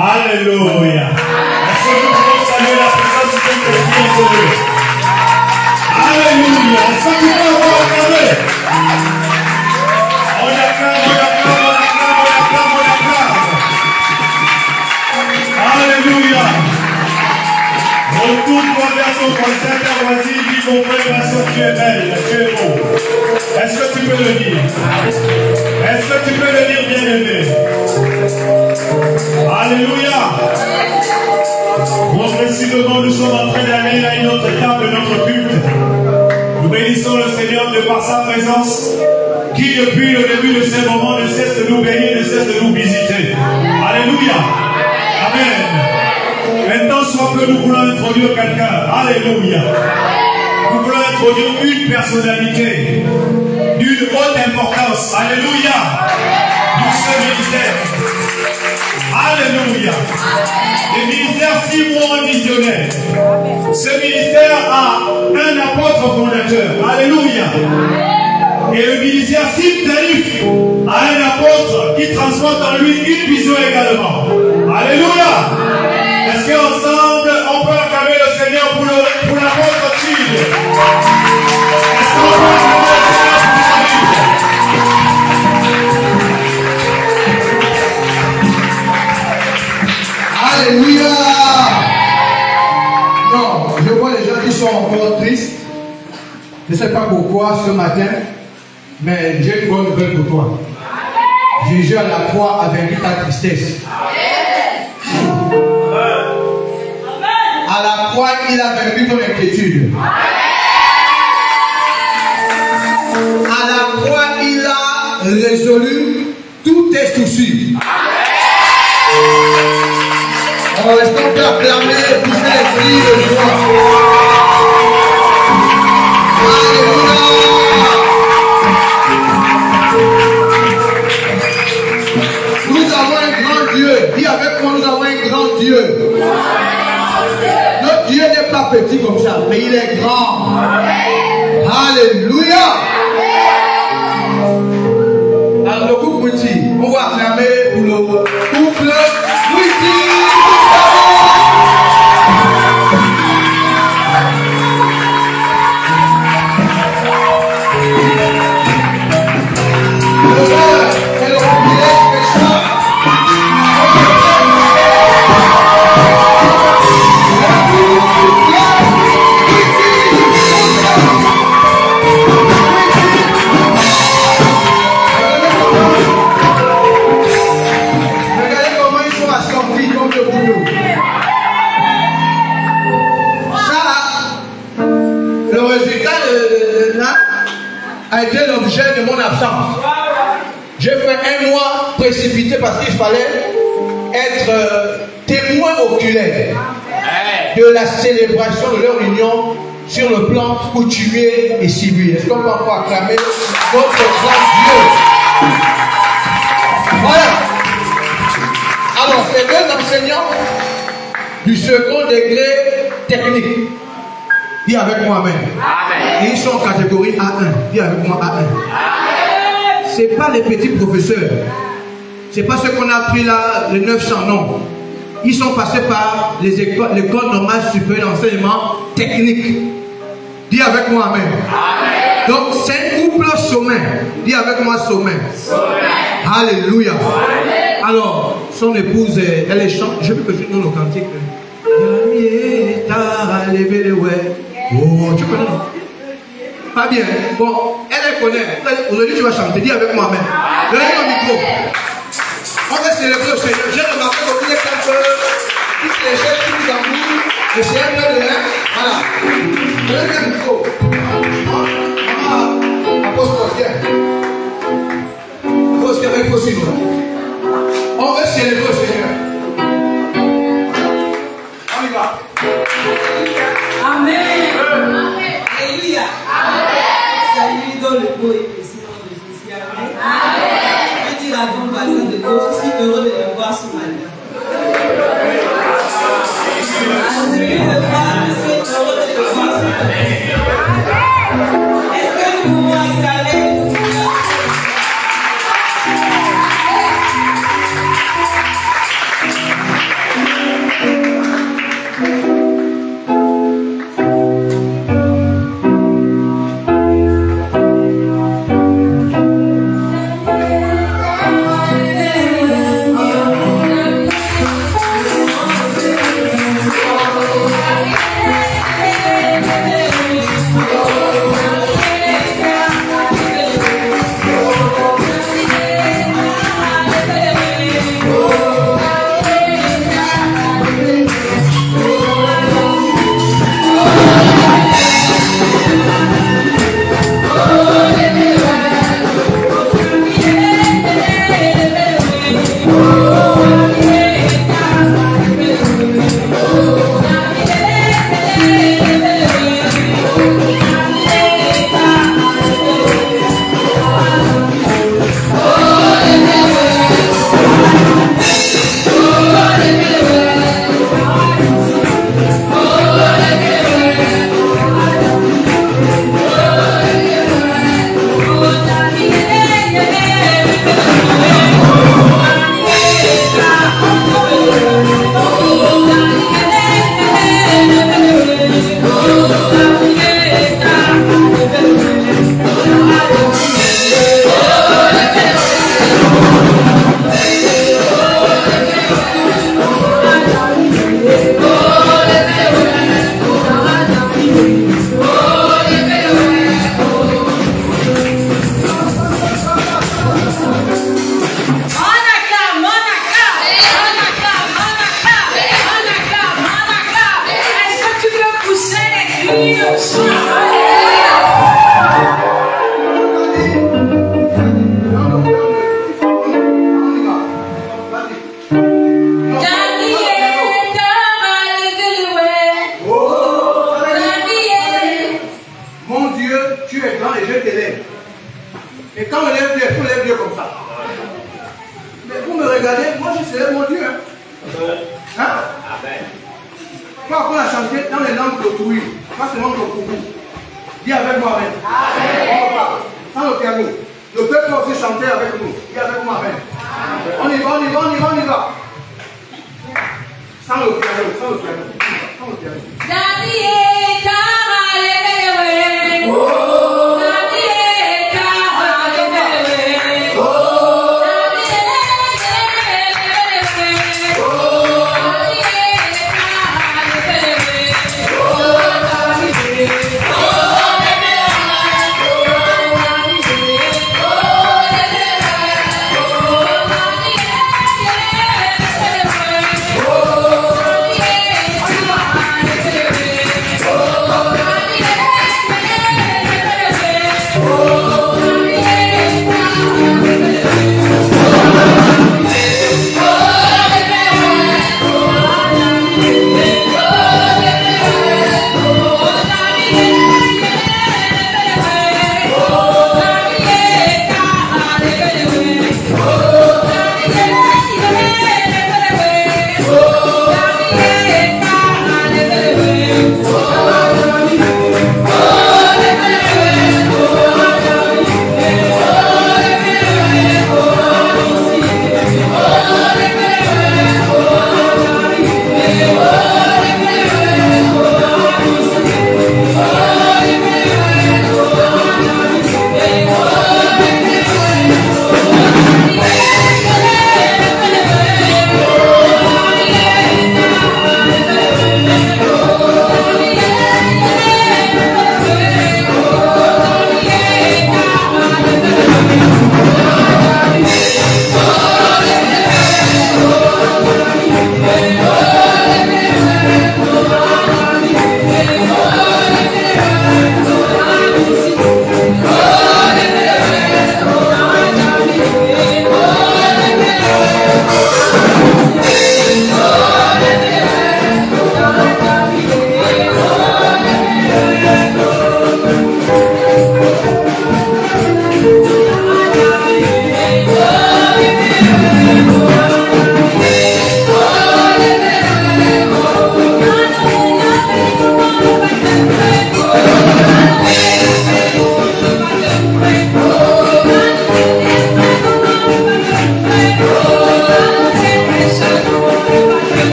Alléluia. Est-ce que nous pouvons saluer la présence du Saint-Esprit? Alléluia. Est-ce que tu peux encore acclamer? On acclame, on acclame, on acclame, on acclame, on acclame. Alléluia. Retourne-toi vers ton voisin, ta voisine, dis mon frère, ma soeur, tu es belle, tu es beau. Est-ce que tu peux le dire? Est-ce que tu peux le dire, bien-aimé? Alléluia. Progressivement, nous sommes en train d'aller à une autre étape de notre culte. Nous bénissons le Seigneur de par sa présence, qui depuis le début de ces moments ne cesse de nous bénir, ne cesse de nous visiter. Alléluia. Amen. Maintenant, soit que nous voulons introduire quelqu'un. Alléluia. Nous voulons introduire une personnalité d'une haute importance. Alléluia. Nous sommes militaires. Alléluia. Le ministère 6 mois missionnaire. Ce ministère a un apôtre fondateur. Alléluia. Et le ministère Simtarif a un apôtre qui transporte en lui une vision également. Alléluia. Est-ce qu'ensemble on peut acclamer le Seigneur pour l'apôtre Chid? Est-ce qu'on peut acclamer le Seigneur pour Alléluia. Non, je vois les gens qui sont encore tristes. Je ne sais pas pourquoi ce matin, mais j'ai une bonne nouvelle pour toi. Jésus à la croix a vaincu ta tristesse. À la croix, il a vaincu ton inquiétude. À la croix, il a résolu tous tes soucis. En restant acclamer, pousser les cris de joie. Alléluia. Nous avons un grand Dieu. Dis avec moi, nous avons un grand Dieu. Notre Dieu n'est pas petit comme ça, mais il est grand. Alléluia. Alors le couple Mouti, on va acclamer pour le couple Mouti. A été l'objet de mon absence. J'ai fait un mois précipité parce qu'il fallait être témoin oculaire de la célébration de leur union sur le plan coutumier et civil. Est-ce qu'on peut encore acclamer notre grand Dieu? Voilà. Alors, ces deux enseignants du second degré technique. Dis avec moi, amen. Et ils sont en catégorie A1. Dis avec moi, A1. Ce n'est pas les petits professeurs. Ce n'est pas ceux qu'on a appris là, les 900, non. Ils sont passés par l'école normale supérieure d'enseignement technique. Dis avec moi, amen. Donc, c'est un couple sommet. Dis avec moi, sommet. Alléluia. Alors, son épouse, elle est chante. Je veux que je donne le cantique. Oh, tu connais, non? Pas bien. Bon, elle connaît. Aujourd'hui, tu vas chanter. Dis avec moi, amen. Donnez le micro. On va célébrer le Seigneur. J'ai remarqué que vous êtes un peu. Qui se les jette, qui vous envoie. Le Seigneur plein de l'air. Voilà. Donnez le micro. Apôtre, viens. Apôtre, avec possible. On va célébrer le Seigneur. On y va. Amen. Alléluia. Salut dans le beau et précis nom de Jésus. Amen. Je dis à ton voisin de gauche, je suis heureux de le voir ce matin. Celui de droite, je suis heureux de le voir ce matin. Est-ce que nous pouvons installer?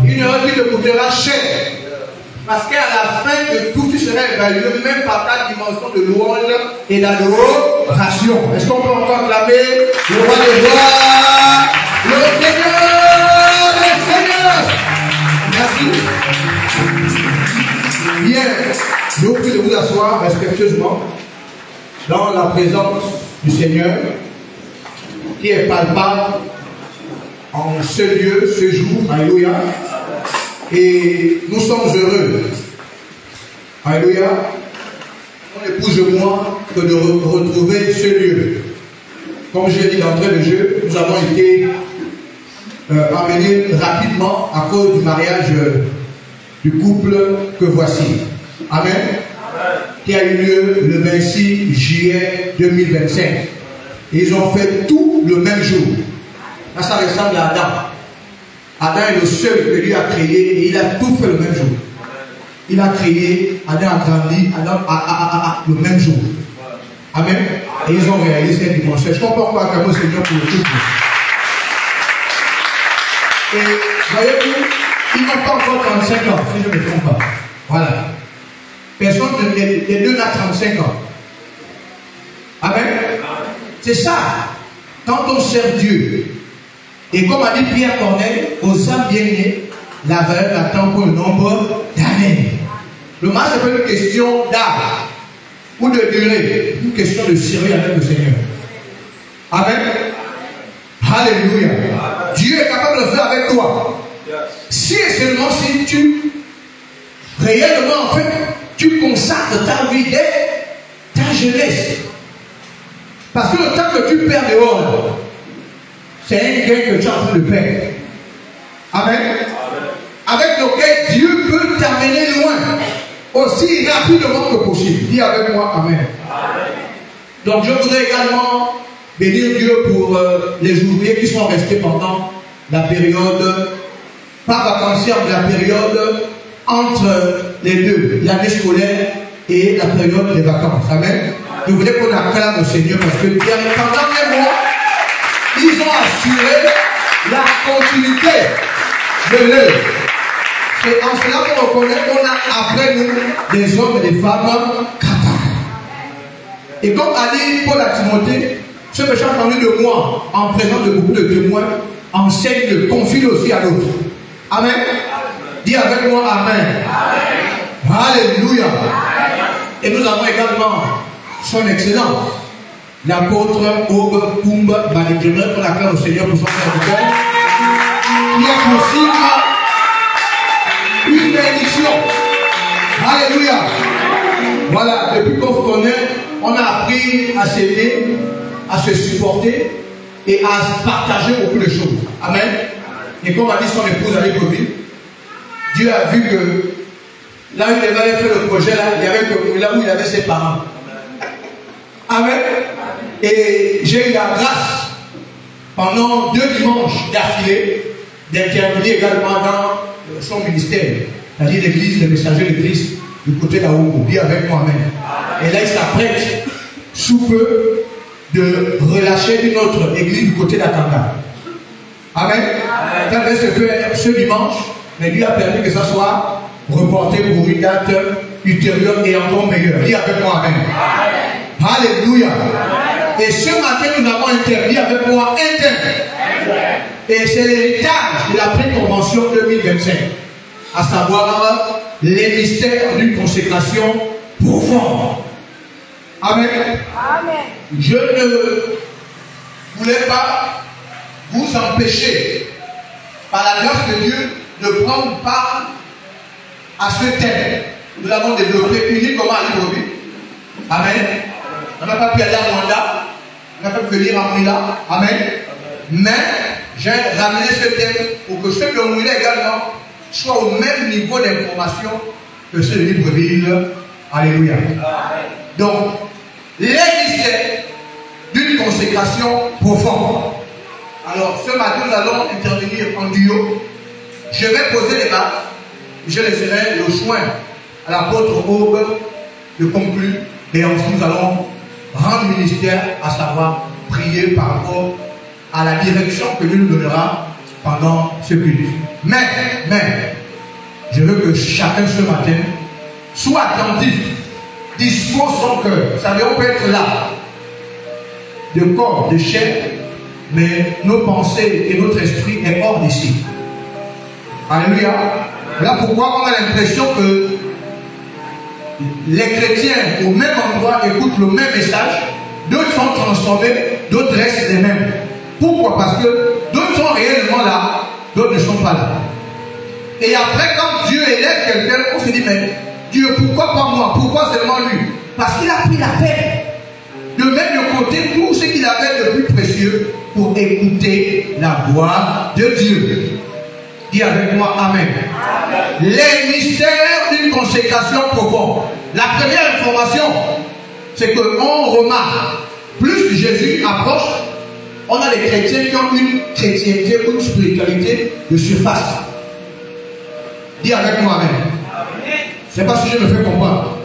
Une erreur qui te coûtera cher. Parce qu'à la fin de tout, tu seras évalué même par ta dimension de louange et d'adoration. Est-ce qu'on peut encore acclamer le roi des rois, le Seigneur, le Seigneur? Merci. Bien, je vous prie de vous asseoir respectueusement dans la présence du Seigneur qui est palpable en ce lieu, ce jour. Alléluia. Et nous sommes heureux. Alléluia. Mon épouse et moi, que de retrouver ce lieu. Comme je l'ai dit d'entrée de jeu, nous avons été emmenés rapidement à cause du mariage du couple que voici. Amen. Qui a eu lieu le 26 juillet 2025. Et ils ont fait tout le même jour. Là, ça ressemble à Adam. Adam est le seul que Dieu a créé et il a tout fait le même jour. Il a créé, Adam a grandi, Adam le même jour. Amen. Et ils ont réalisé cette dimension. Je comprends pas acclamer le Seigneur pour le couple. Et voyez-vous, ils n'ont pas encore 35 ans, si je ne me trompe pas. Voilà. Personne des deux n'a 35 ans. Amen. C'est ça. Quand on sert Dieu, et comme a dit Pierre Corneille, aux âmes bien-nées, la valeur attend pour le nombre d'années. Le mariage, c'est pas une question d'âge ou de durée, une question de sérieux avec le Seigneur. Amen. Alléluia. Dieu est capable de le faire avec toi. Si et seulement si tu, réellement, en fait, tu consacres ta vie dès ta jeunesse. Parce que le temps que tu perds dehors, c'est un gain que tu es en train de perdre. Amen. Avec lequel Dieu peut t'amener loin. Aussi rapidement que possible. Dis avec moi Amen. Donc je voudrais également bénir Dieu pour les ouvriers qui sont restés pendant la période, pas vacancière, mais la période entre les deux, l'année scolaire et la période des vacances. Amen. Je voulais qu'on acclame le Seigneur parce que pendant les mois, ils ont assuré la continuité de l'œuvre. C'est en cela qu'on reconnaît qu'on a après nous des hommes et des femmes capables. Et comme a dit Paul à Timothée, ce que j'ai entendu de moi en présence de beaucoup de témoins, enseigne, confie aussi à l'autre. Amen. Dis avec moi Amen. Alléluia. Et nous avons également son excellence, l'apôtre Aube Pumba Baligere, pour acclame au Seigneur pour son serviteur, qui est possible une bénédiction. Alléluia. Voilà, depuis qu'on se connaît, on a appris à s'aimer, à se supporter et à partager beaucoup de choses. Amen. Et comme a dit son épouse avec Covid, Dieu a vu que là où il avait fait le projet, là, il y avait que, là où il avait ses parents. Amen. Et j'ai eu la grâce pendant 2 dimanches d'affilée d'intervenir également dans son ministère, c'est-à-dire l'église, les messagers de Christ du côté d'Aoumou. Dis avec moi Amen. Et là il s'apprête sous peu de relâcher une autre église du côté d'Akanga. Amen. Ça devait se faire ce dimanche, mais lui a permis que ça soit reporté pour une date ultérieure et encore meilleure. Dis avec moi Amen. Alléluia. Et ce matin, nous avons interdit avec moi un thème. Et c'est l'héritage de la préconvention 2025. À savoir les mystères d'une consécration profonde. Amen. Je ne voulais pas vous empêcher, par la grâce de Dieu, de prendre part à ce thème. Nous l'avons développé uniquement à Libreville. Amen. On n'a pas pu aller à Rwanda, on n'a pas pu venir à Mouila. Amen. Mais j'ai ramené ce thème pour que ceux de Mouila également soient au même niveau d'information que ceux de Libreville. Alléluia. Amen. Donc, les mystères d'une consécration profonde. Alors, ce matin, nous allons intervenir en duo. Je vais poser les bases. Je laisserai le soin à l'apôtre Aube de conclure. Et ensuite, nous allons rendre ministère, à savoir prier par rapport à la direction que Dieu nous donnera pendant ce culte. Mais, Je veux que chacun ce matin soit attentif, dispose son cœur. Vous savez, on peut être là, de corps, de chair, mais nos pensées et notre esprit est hors d'ici. Alléluia. Là pourquoi on a l'impression que les chrétiens au même endroit écoutent le même message, d'autres sont transformés, d'autres restent les mêmes. Pourquoi? Parce que d'autres sont réellement là, d'autres ne sont pas là. Et après, quand Dieu élève quelqu'un, on se dit, mais Dieu, pourquoi pas moi? Pourquoi seulement lui? Parce qu'il a pris la peine de mettre de côté tout ce qu'il avait de plus précieux pour écouter la voix de Dieu. Dis avec moi, Amen. Amen. Les mystères d'une consécration profonde. La première information, c'est qu'on remarque, plus Jésus approche, on a des chrétiens qui ont une chrétienté, une spiritualité de surface. Dis avec moi, Amen. Je ne sais pas si je me fais comprendre.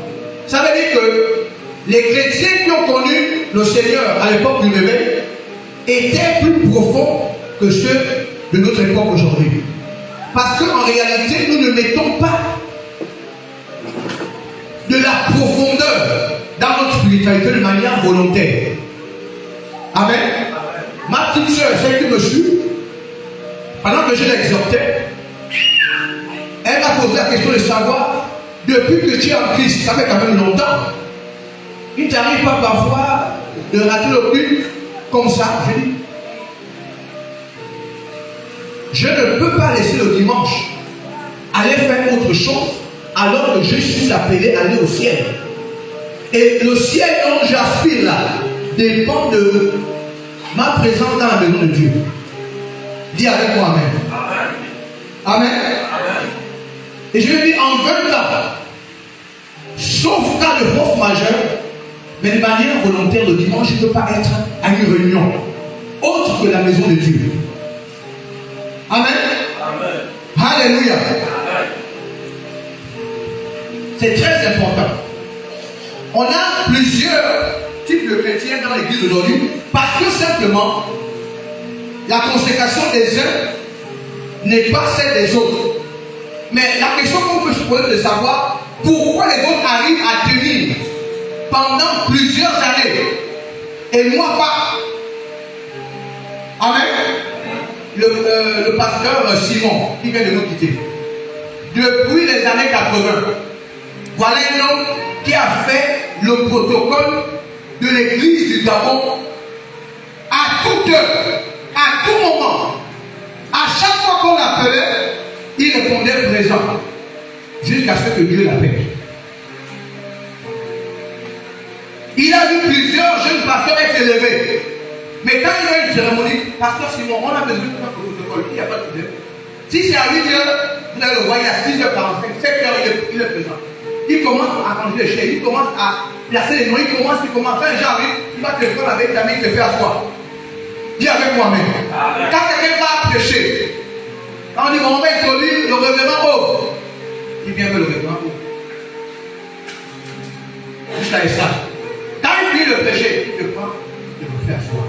Ça veut dire que les chrétiens qui ont connu le Seigneur à l'époque du réveil étaient plus profonds que ceux de notre époque aujourd'hui. Parce qu'en réalité, nous ne mettons pas de la profondeur dans notre spiritualité de manière volontaire. Amen. Ma petite soeur, celle qui me suit, pendant que je l'exhortais, elle m'a posé la question de savoir, depuis que tu es en Christ, ça fait quand même longtemps, il ne t'arrive pas parfois de rater le culte comme ça. Je dis, je ne peux pas laisser le dimanche aller faire autre chose alors que je suis appelé à aller au ciel. Et le ciel dont j'aspire là dépend de ma présence dans la maison de Dieu. Dis avec moi Amen. Amen. Amen. Et je lui dis en 20 ans, sauf cas de force majeure, mais de manière volontaire le dimanche, je ne peux pas être à une réunion autre que la maison de Dieu. Amen. Amen. Alléluia. C'est très important. On a plusieurs types de chrétiens dans l'église aujourd'hui parce que simplement la consécration des uns n'est pas celle des autres. Mais la question qu'on peut se poser c'est de savoir pourquoi les autres arrivent à tenir pendant plusieurs années et moi pas. Amen. Le pasteur Simon qui vient de nous quitter, depuis les années 80, voilà un homme qui a fait le protocole de l'église du Gabon à toute heure, à tout moment. À chaque fois qu'on l'appelait, il répondait présent jusqu'à ce que Dieu l'appelle. Il a vu plusieurs jeunes pasteurs être élevés. Mais quand il y a une cérémonie, pasteur Simon, on a besoin de faire le protocole, il n'y a pas de problème. Si c'est à 8h, vous allez le voir, il y a 6h45, 7h, il est présent. Il commence à ranger les chaises, il commence à placer les noms, il commence, quand j'arrive, il va te prendre avec ta main, il te fait asseoir. Dis avec moi-même. Quand quelqu'un va prêcher, quand on dit, on va introduire le révérend haut, il vient vers le révérend haut. Juste avec ça. Quand il finit de prêcher, il te prend, il te fait asseoir.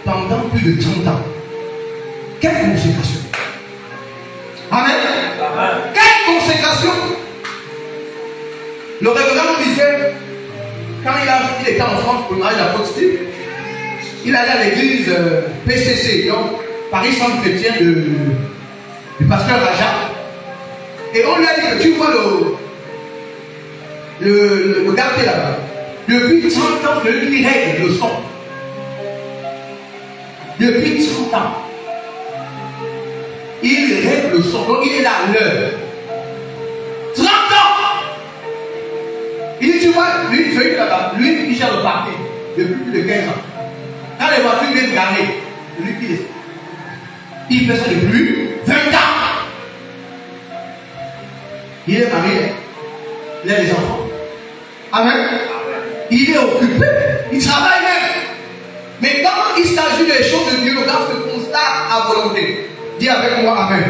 Pendant plus de 30 ans. Quelle consécration. Amen. Amen. Quelle consécration. Le révérend nous disait, quand il était en France pour le mariage d'apôtre Steve, il allait à l'église PCC, donc Paris Centre Chrétien du pasteur Raja. Et on lui a dit que tu vois le gars qui est là-bas. Depuis 30 ans, lui règle le son. Depuis 30 ans. Il règle le son. Donc il est là à l'heure. 30 ans. Il dit, tu vois, lui, celui là-bas, lui, il gère le parking depuis plus de 15 ans. Quand les voitures viennent garer, c'est lui qui les... Il fait ça depuis 20 ans. Il est marié. Il a des enfants. Amen. Il est occupé. Il travaille même. Mais quand il s'agit des choses de Dieu, le gars se constate à volonté. Dis avec moi Amen.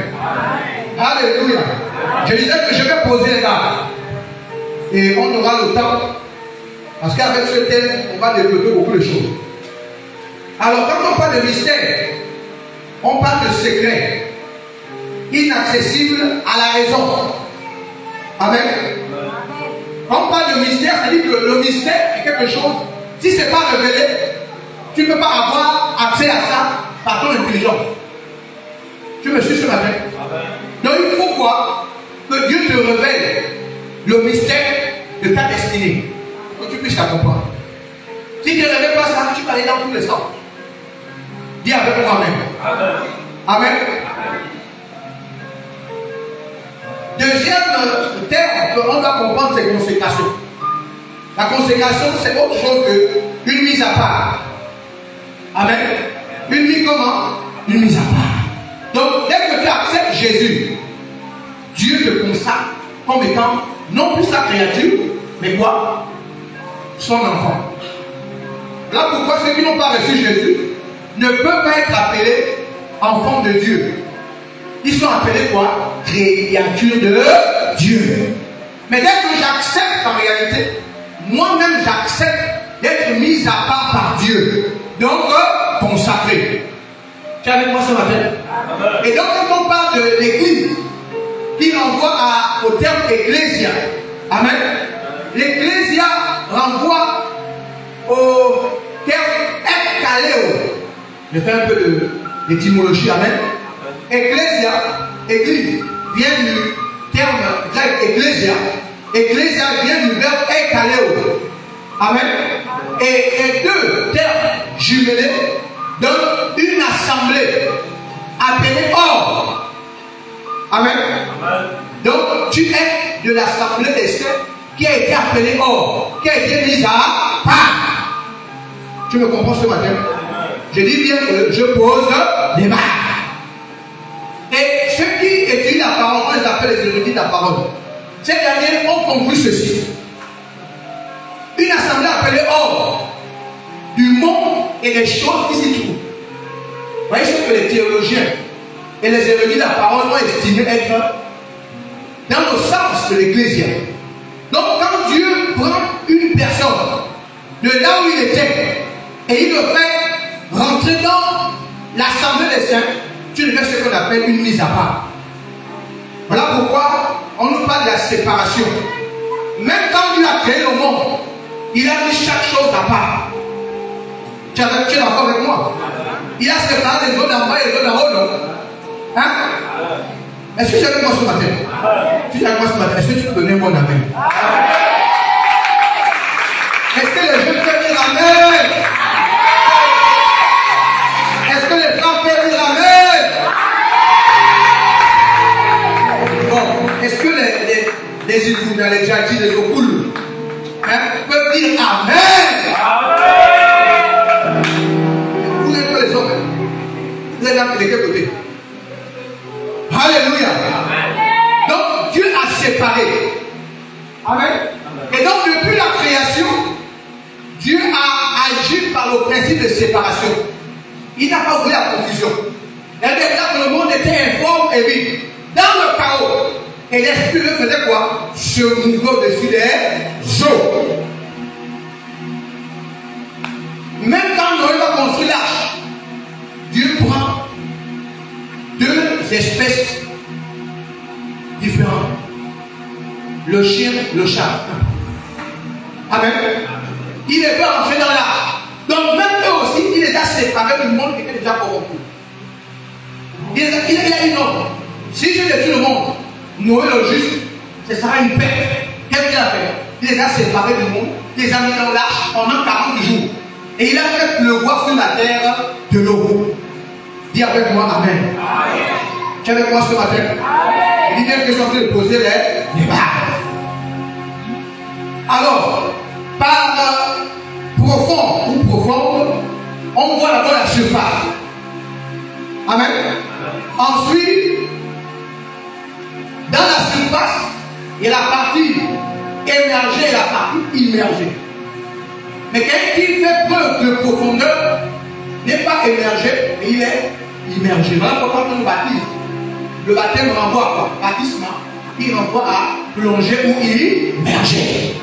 Amen. Alléluia. Je disais que je vais poser les dates. Et on aura le temps. Parce qu'avec ce thème, on va développer beaucoup de choses. Alors, quand on parle de mystère, on parle de secret inaccessible à la raison. Amen. Quand on parle de mystère, ça dit que le mystère est quelque chose, si ce n'est pas révélé, tu ne peux pas avoir accès à ça par ton intelligence. Tu me suis ce matin? Donc il faut quoi? Que Dieu te révèle le mystère de ta destinée. Pour que tu puisses la comprendre. Si Dieu ne révèle pas ça, tu vas aller dans tous les sens. Dis avec moi Amen. Amen. Deuxième terme qu'on doit comprendre, c'est consécration. La consécration, c'est autre chose qu'une mise à part. Amen. Une mise comment? Une mise à part. Donc, dès que tu acceptes Jésus, Dieu te consacre comme étant non plus sa créature, mais quoi? Son enfant. Là pourquoi ceux qui n'ont pas reçu Jésus ne peuvent pas être appelés enfants de Dieu. Ils sont appelés quoi? Créatures de Dieu. Mais dès que j'accepte en réalité, moi-même j'accepte d'être mis à part par Dieu. Donc consacré. Tu es avec moi ce matin? Et donc quand on parle de l'église, qui renvoie au terme ecclésia. Amen. L'ecclésia renvoie au terme ekkaleo. Je fais un peu d'étymologie. Amen. Ecclésia, église, vient du terme grec ecclésia. Ecclésia vient du verbe ekkaleo. Amen. Et les deux termes jumelés donnent une assemblée appelée or. Amen. Donc tu es de l'assemblée des saints qui a été appelée or, qui a été mise à part. Tu me comprends ce matin? Je dis bien que je pose des bases. Et ceux qui étudient la parole, on les appelle les érudits de la parole. Ces derniers ont compris ceci. Une assemblée appelée or du monde et des choses qui s'y trouvent. Vous voyez ce que les théologiens et les érudits de la parole ont estimé être dans le sens de l'ecclésia. Donc quand Dieu prend une personne de là où il était et il le fait rentrer dans l'assemblée des saints, tu le fais ce qu'on appelle une mise à part. Voilà pourquoi on nous parle de la séparation. Même quand Dieu a créé le monde, il a mis chaque chose à part. Tu es d'accord avec moi? Il a séparé les autres d'en bas et les autres d'en haut, non? Hein? Est-ce que tu es avec moi ce matin? Si tu es avec moi ce matin, est-ce que tu peux donner mon amen? Est-ce que les jeunes peuvent dire amen? Est-ce que les femmes peuvent dire amen? Bon, est-ce que les Ivouriens, les Djadji, les Okoulou, peuvent dire amen? Vous n'êtes pas les hommes. Vous êtes de quel côté? Alléluia. Donc Dieu a séparé. Amen. Et donc depuis la création, Dieu a agi par le principe de séparation. Il n'a pas voulu la confusion. Il a dit que le monde était informe et vide. Dans le chaos. Et l'esprit de Dieu faisait quoi? Se mouvoir au-dessus des eaux. Même quand Noé va construire l'arche, Dieu prend deux espèces différentes. Le chien, le chat. Amen. Il est pas entré dans l'arche. Donc même eux aussi, il les a séparés du monde qui était déjà corrompu. Il a dit non. Si je détruis le monde, Noé le juste, ce sera une paix. Qu'est-ce qu'il a fait? Il les a séparés du monde, il les a mis dans l'arche pendant 40 jours. Et il a fait pleuvoir sur la terre de l'eau. Dis avec moi amen. Tu es avec moi ce matin? Il dit bien que je suis en train de poser les bases. Alors, par profond ou profonde, on voit d'abord la surface. Amen. Ensuite, dans la surface, il y a la partie émergée et la partie immergée. Mais quelqu'un qui fait preuve de profondeur n'est pas émergé, mais il est immergé. Voilà pourquoi on baptise. Le baptême renvoie à quoi? Baptisme. Il renvoie à plonger ou immerger.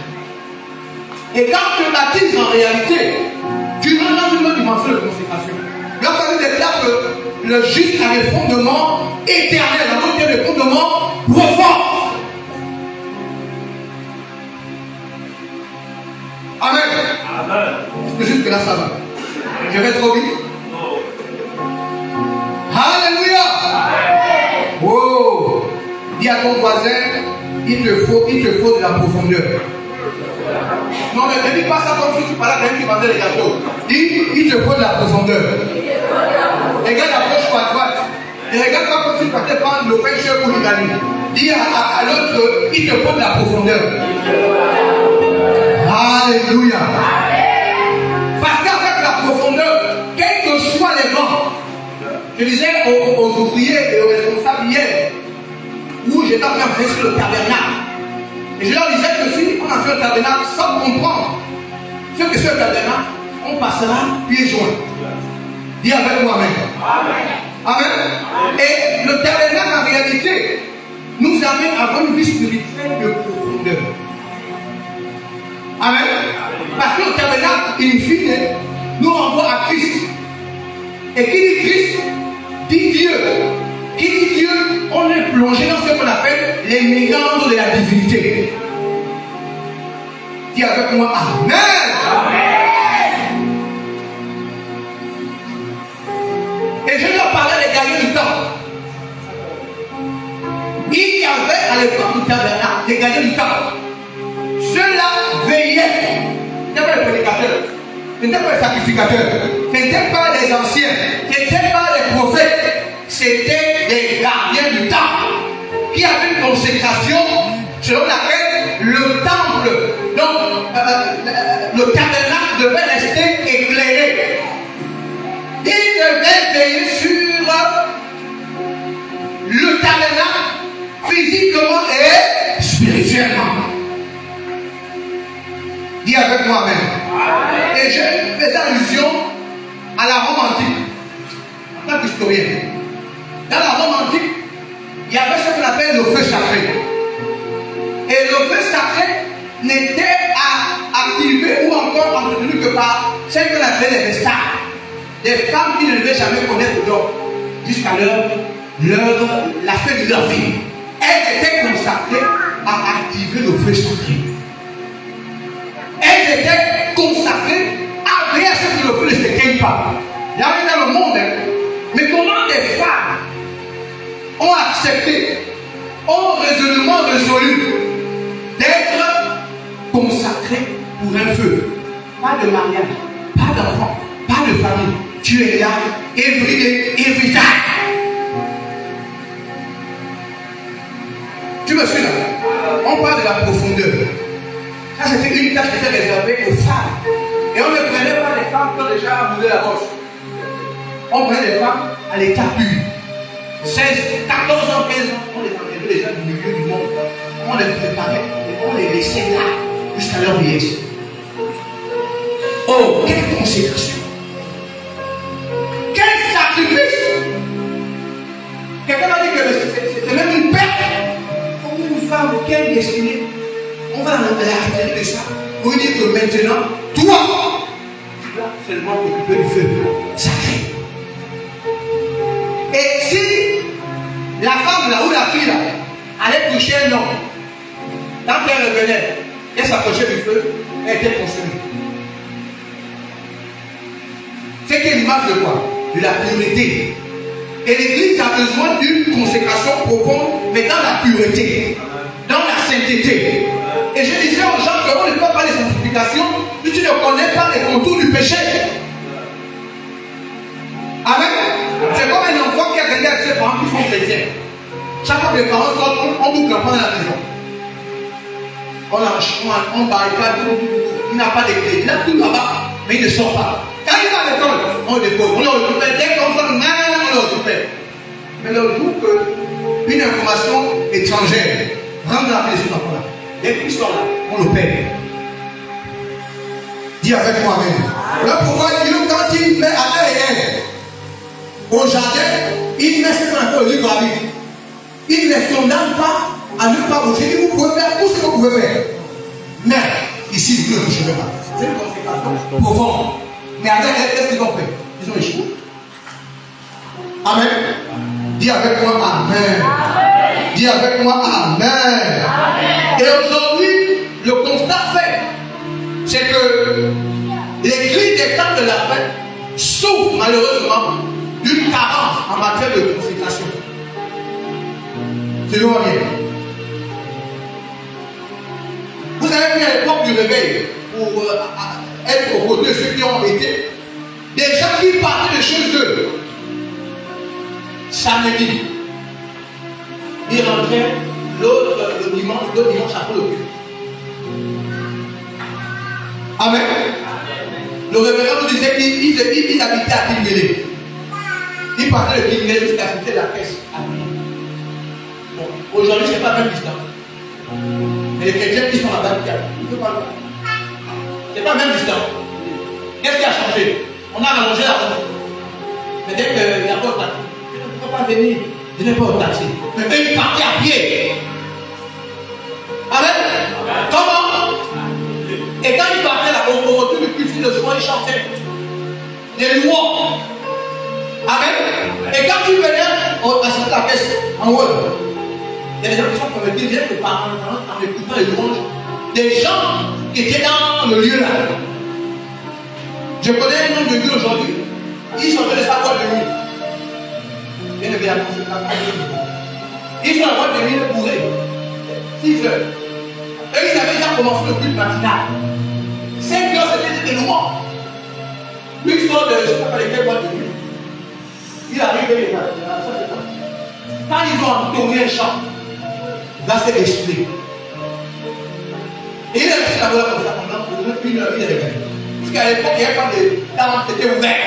Et quand tu baptises en réalité, tu rentres dans une autre dimension de consécration. Lorsque tu déclares que le juste a des fondements éternels, dans d'autres des fondements profonds. là ça va. Je vais trop vite. Alléluia. Oh. Dis à ton voisin, il te faut de la profondeur. Non, mais ne dis pas ça comme si tu parlais à quelqu'un qui vendait les gâteaux. Dis, il te faut de la profondeur. Regarde la gauche ou à droite. Et regarde pas comme si tu partais prendre le pêcheur pour lui gagner. Dis à l'autre, il te faut de la profondeur. Alléluia. Parce qu'avec la profondeur, quels que soient les vents, je disais aux ouvriers et aux responsables hier, où j'étais en train de faire sur le tabernacle. Et je leur disais que si on a fait le tabernacle sans comprendre ce que c'est le tabernacle, on passera pieds joints. Dis avec moi, amen. Amen. Et le tabernacle, en réalité, nous amène à avoir une vie spirituelle de profondeur. Amen. Parce que le tabernacle, in fine, nous renvoie à Christ. Et qui dit Christ, dit Dieu. Qui dit Dieu, on est plongé dans ce qu'on appelle les méandres de la divinité. Dis avec moi, amen. Amen. Et je leur parlais des gagnants du temps. Il y avait à l'époque du tabernacle des gagnants du temps. Ceux-là veillaient. Ce n'étaient pas les prédicateurs, ce n'étaient pas les sacrificateurs, ce n'étaient pas les anciens, ce n'étaient pas les prophètes, c'était des gardiens du temple qui avaient une consécration selon laquelle le temple, donc le tabernacle devait rester éclairé. Ils devaient veiller sur le tabernacle physiquement et spirituellement. Dis avec moi-même. Et je faisais allusion à la Rome antique, en tant qu'historien. Dans la Rome antique, il y avait ce qu'on appelle le feu sacré. Et le feu sacré n'était activé ou encore entretenu que par celles qu'on appelait les vestales. Des femmes qui ne devaient jamais connaître d'homme jusqu'à la fin de leur vie. Elles étaient consacrées à activer le feu sacré. Elles étaient consacrées à veiller à ce que le feu ne s'éteigne pas. Il y avait dans le monde, mais comment des femmes ont accepté, ont résolument résolu d'être consacrées pour un feu. Pas de mariage, pas d'enfant, pas de famille. Tu es là, everyday, every time. Tu me suis là? On parle de la profondeur. Ça, c'était une tâche qui était réservée aux femmes. Et on ne prenait pas les femmes qui ont déjà boulé la roche. On prenait les femmes à l'état pur. 16, 14 ans, 15 ans, on les enlevait déjà du milieu du monde. On les préparait et on les laissait là jusqu'à leur vieillesse. Oh, quelle consécration! Quel sacrifice! Quelqu'un m'a dit que c'est même une perte. Pour une femme, quelle destinée? On va la retirer de ça pour dire que maintenant, toi, tu dois seulement t'occuper du feu sacré. Et si la femme là ou la fille là allait toucher un homme, quand elle revenait, elle s'approchait du feu, elle était consumée. C'est quelle image de quoi? De la pureté. Et l'Église a besoin d'une consécration profonde, mais dans la pureté, dans la sainteté. Et je disais aux gens qu'on ne peut pas parler de sanctification si tu ne connais pas les contours du péché. Amen. C'est comme un enfant qui a grandi avec ses parents qui sont chrétiens. Chaque fois que les parents sortent, on boucle l'enfant dans la maison. On barricade, il n'a pas de clé. Il a tout là-bas, mais il ne sort pas. Quand il va à l'école, on le dépose, on le récupère. Dès qu'on sort, on le récupère. Mais le jour qu'une information étrangère rentre dans la vie de cet enfant-là, dès qu'il sort là, on le perd. Dis avec moi-même. Voilà pourquoi Dieu, quand il met à elle et elle au jardin, il met ce qu'on appelle le livre à vie. Il ne les condamne pas à ne pas bouger. Il dit, vous pouvez faire tout ce que vous pouvez faire. Mais ici, vous ne toucherez pas. C'est une conséquence profonde. Mais avec elle, qu'est-ce qu'ils ont fait? Ils ont échoué. Amen. Dis avec moi Amen. Amen. Dis avec moi Amen. Amen. Et aujourd'hui, le constat fait, c'est que l'église est temps de la fête souffrent malheureusement d'une carence en matière de consécration. C'est loin rien. Vous avez vu à l'époque du réveil, pour être aux côtés de ceux qui ont été, des gens qui partaient de chez eux samedi. Ils rentraient le dimanche après le culte. Amen. Le révérend nous disait qu'ils habitaient à Tinguélé. Ils partaient de Tinguélé jusqu'à quitter la caisse. Bon, aujourd'hui, ce n'est pas même distance. Mais les chrétiens qui sont là-bas, ils ne peuvent pas le faire. Ce n'est pas même distance. Qu'est-ce qui a changé? On a rallongé la route. Mais dès qu'il n'y a pas de taxi, je ne peux pas venir. Je n'ai pas de taxi. Mais eux, ils partaient à pied. Amen. Comment? Et quand ils partaient là, au retour du culte de soir, ils chantaient des louanges. Amen. Et quand ils venaient à la caisse, en haut, il y a des gens qui sont convertis, bien que en écoutant les louanges, des gens qui étaient dans le lieu là. Je connais un nom de Dieu aujourd'hui, ils sont de sa boîte de nuit. Bien évidemment, c'est pas ils sont à la boîte de nuit bourrés. 6 heures. Et ils avaient déjà commencé le culte matinal. 5 heures, c'était des louanges. Lui, il sort de, je ne sais pas lesquelles boîtes de nuit. Il arrive et il a quand ils ont tourné un chant, là c'est expliqué. Et il est resté là-bas comme ça pendant une heure, il est réveillé. Parce qu'à l'époque, il n'y avait pas de temps, c'était ouvert.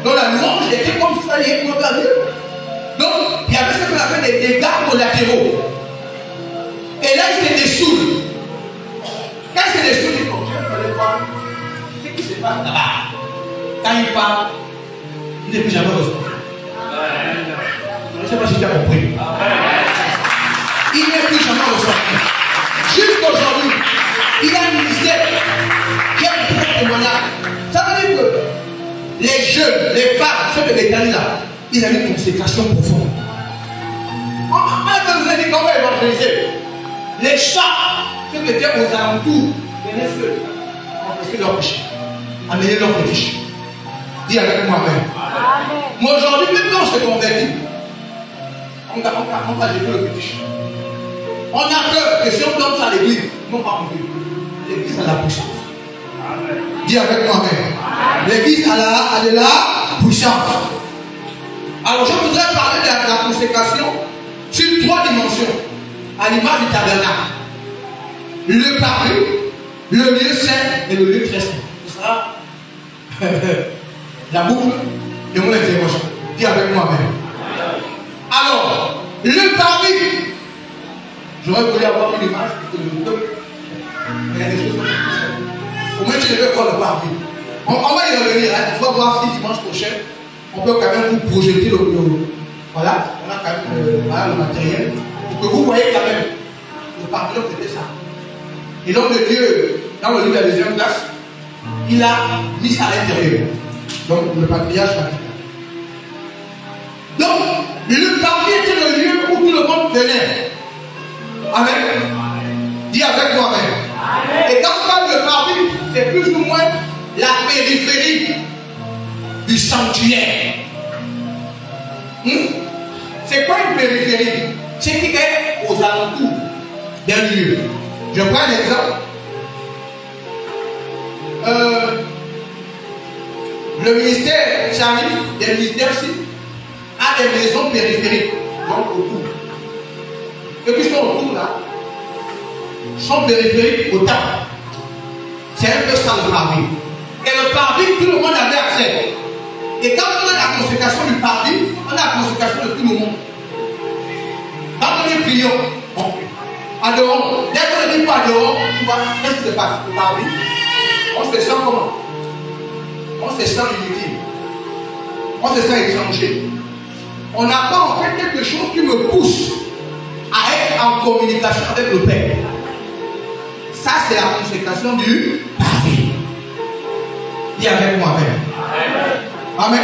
Donc la louange était comme ça, il y avait pas de. Donc il y avait ce qu'on appelle des dégâts collatéraux. Et là, il s'est dessoul. Quand il s'est dessoul, il dit, je ne connais pas ce qui se passe là-bas. Quand il parle, il n'est plus jamais responsable. Je ne sais pas si tu as compris. Il n'est plus jamais responsable. Jusqu'aujourd'hui, il a un ministère qui a un très témoignage. Ça veut dire que les jeunes, les femmes, ceux de l'État là, ils avaient une consécration profonde. Quand vous avez dit comment évangéliser, les chats, ceux qui étaient aux alentours, venaient seuls, confesser leurs péchés, amener leurs fétiches. Dis avec moi-même. Moi aujourd'hui, même quand je suis converti, on va gérer le fétiche. On a peur que si on donne ça à l'église, non pas en Dieu. L'église a la puissance. Dis avec moi-même. L'église a de la puissance. Alors je voudrais parler de la consécration sur 3 dimensions. À l'image du tabernacle. Le parvis, le lieu saint et le lieu très saint. Ce sera la boucle de mon intervention. Dis avec moi-même. Alors, le parvis. J'aurais voulu avoir une image pour que le peuple. Il y a des choses comme ça. Au moins, je devais voir le parvis. On va y revenir. Hein. On va voir si dimanche prochain, on peut quand même vous projeter le. Voilà, on a quand même le matériel. Pour que vous voyez quand même le parvis, c'était ça. Et l'homme de Dieu, dans le livre de la deuxième classe, il a mis ça à l'intérieur. Donc, le patriarche Vatican. Donc, le parvis était le lieu où tout le monde venait. Amen. Dis avec moi-même. Et quand on parle de parvis, c'est plus ou moins la périphérie du sanctuaire. C'est quoi une périphérie? C'est qui est aux alentours d'un lieu. Je prends un exemple. Le ministère Charlie, des ministères ici, a des maisons périphériques, donc autour. Ceux qui sont autour là sont périphériques au temple. C'est un peu ça le parvis. Et le parvis, tout le monde avait accès. Et quand on a la consécration du parvis, on a la consécration de tout le monde. Quand on est priant, on adorons. Dès qu'on ne dit pas adorons, tu vois, qu'est-ce qui se passe au parvis? On se sent comment? On se sent inutile. On se sent étranger. On n'a pas en fait quelque chose qui me pousse à être en communication avec le Père. Ça, c'est la consécration du parvis. Dis avec moi-même. Amen. Amen.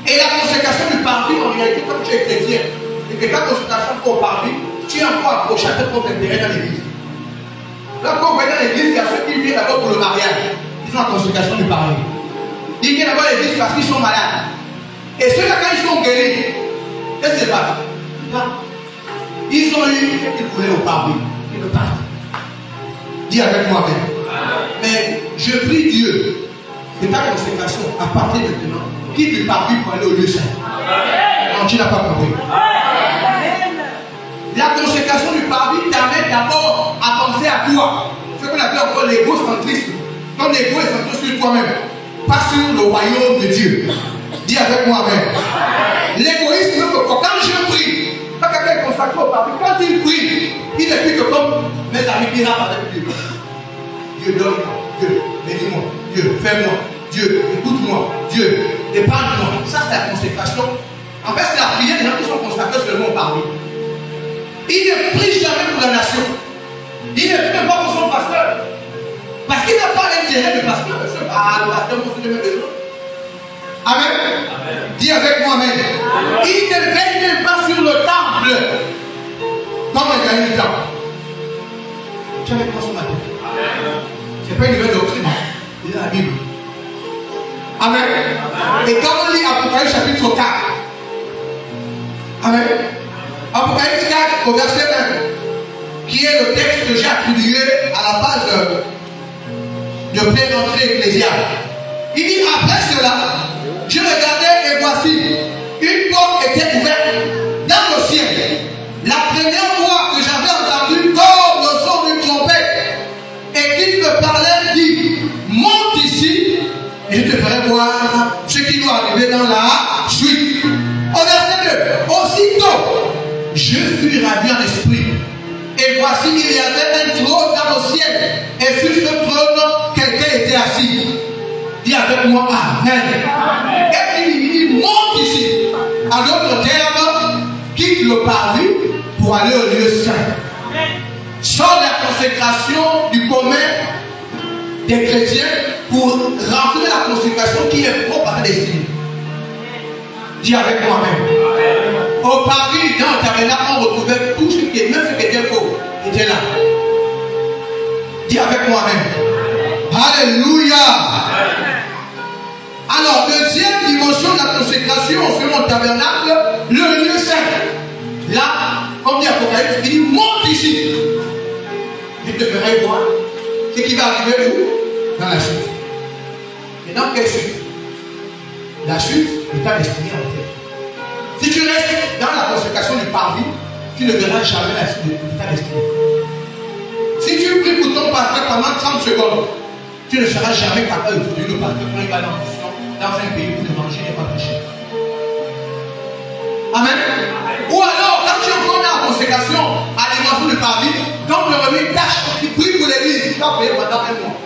Et la consécration du parvis, en réalité, comme tu es chrétien, et que ta consécration pour le parvis, tu es encore approché à tes propres intérêts dans l'église. Donc, quand vous voyez dans l'église, il y a ceux qui viennent d'abord pour le mariage. Ils sont en consultation du parler. Ils viennent d'abord à l'église parce qu'ils sont malades. Et ceux-là, quand ils sont guéris, qu'est-ce qui se passe? Ils ont eu ce qu'ils voulaient au parler. Ils ne partent. Dis avec moi-même. Mais je prie Dieu de ta consécration à partir de maintenant, quitte le parvis pour aller au lieu saint. Non, tu n'as pas compris. La consécration du parvis t'amène d'abord à penser à toi. Ce qu'on appelle encore l'égocentrisme. Ton égo est centré sur toi-même, pas sur le royaume de Dieu. Dis avec moi-même. L'égoïsme, quand je prie, quand quelqu'un est consacré au parvis, quand il prie, il ne prie que comme mes amis qui rappent avec Dieu. Dieu donne-moi, Dieu bénis-moi, Dieu fais-moi, Dieu écoute-moi, Dieu épargne-moi. Ça c'est la consécration. En fait c'est la prière des gens qui sont consacrés seulement au parvis. Il ne prie jamais pour la nation. Il ne prie pas pour son pasteur. Parce qu'il n'a pas l'intérêt de pasteur. Ah, le pasteur, mon Dieu, besoin. Amen. Amen. Dis avec moi-même. Il ne veille même pas sur le temple. Comme il gagne le temple. Tu as avec moi ce matin. Ce n'est pas une nouvelle doctrine. C'est la Bible. Amen. Amen. Et quand on lit Apocalypse chapitre 4. Amen. Apocalypse 4 au verset 1. Qui est le texte que j'ai attribué à la base de pleine entrée ecclésiale. Il dit après cela, je regardais et voici, une porte était ouverte dans le ciel. La première voix que j'avais entendue comme le son d'une trompette et qui me parlait dit, monte ici et je te ferai voir ce qui doit arriver dans la suite. Au verset 2, aussitôt, je fus ravi en esprit. Et voici il y avait un trône dans le ciel. Et sur ce trône, quelqu'un était assis. Dis avec moi, Amen. Amen. Et il dit, monte ici. À d'autres termes, quitte le parvis pour aller au lieu saint. Sors la consécration du commun des chrétiens pour remplir la consécration qui est propre à ta destinée. Dis avec moi-même. Au parvis, dans le tabernacle, on retrouvait tout ce qui est, même ce qui était faux, était là. Dis avec moi-même. Alléluia. Alors, deuxième dimension de la consécration, selon le tabernacle, le lieu saint. Là, comme dit Apocalypse, il dit, monte ici. Je te ferai voir ce qui va arriver où? Dans la chute. Et dans quelle chute? La chute n'est pas destinée à terre. Si tu restes dans la consécration du parvis, tu ne verras jamais la suite de ta destinée. Si tu pries pour ton pasteur pendant 30 secondes, tu ne seras jamais capable de trouver le pasteur quand il va dans un pays où le manger n'est pas péché. Amen. Ou alors, quand tu es encore dans la consécration à l'émotion du parvis, donc le remis tâche, tu pries pour l'église, tu vas payer pendant un mois.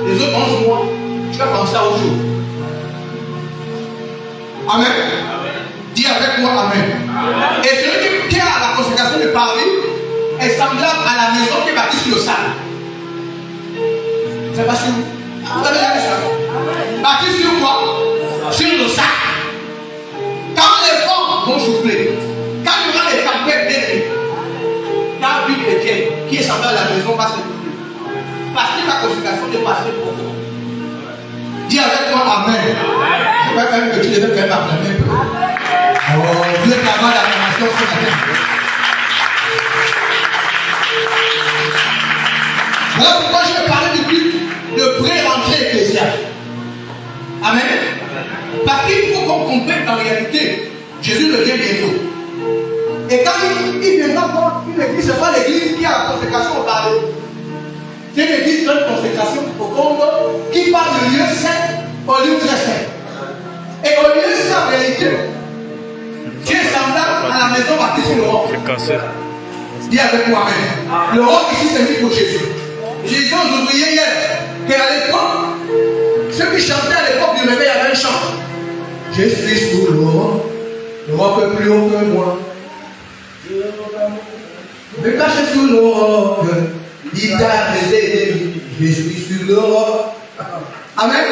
Les autres 11 mois, tu vas penser à autre chose. Amen. Dis avec moi Amen. Amen. Et celui qui a la consécration du parvis est semblable à la maison qui est bâtie sur le sable. C'est pas sûr. Vous avez la ça. Bâtie sur quoi? Sur le sable. Quand les vents vont souffler, quand il y aura des tempêtes d'énergie, ta vie chrétienne qui est semblable à la maison va se couper. Parce que ta consécration est passée pour vous. Dis avec moi Amen. Je vais quand même que tu devais faire par la même. Oh, Dieu t'amène l'acclamation ce matin. Voilà pourquoi je vais parler du culte de pré-rentrée ecclésiale. Amen. Parce qu'il faut qu'on comprenne en réalité, Jésus revient bientôt. Et quand il viendra voir une église, ce n'est pas l'église qui a la consécration au parler. C'est une église qui a une consécration au Congo qui parle du lieu saint au lieu très saint. Et au lieu saint, en réalité, tu es semblable à la maison bâtie sur le roc. Dis avec moi-même. Le roc ici, c'est mis pour Jésus. J'ai dit aux ouvriers hier qu'à l'époque, ceux qui chantaient à l'époque du réveil avaient un chant. Je suis sous le roc est plus haut que moi. Me cache sous le roc, il t'a aidé, je suis sur le roc. Amen.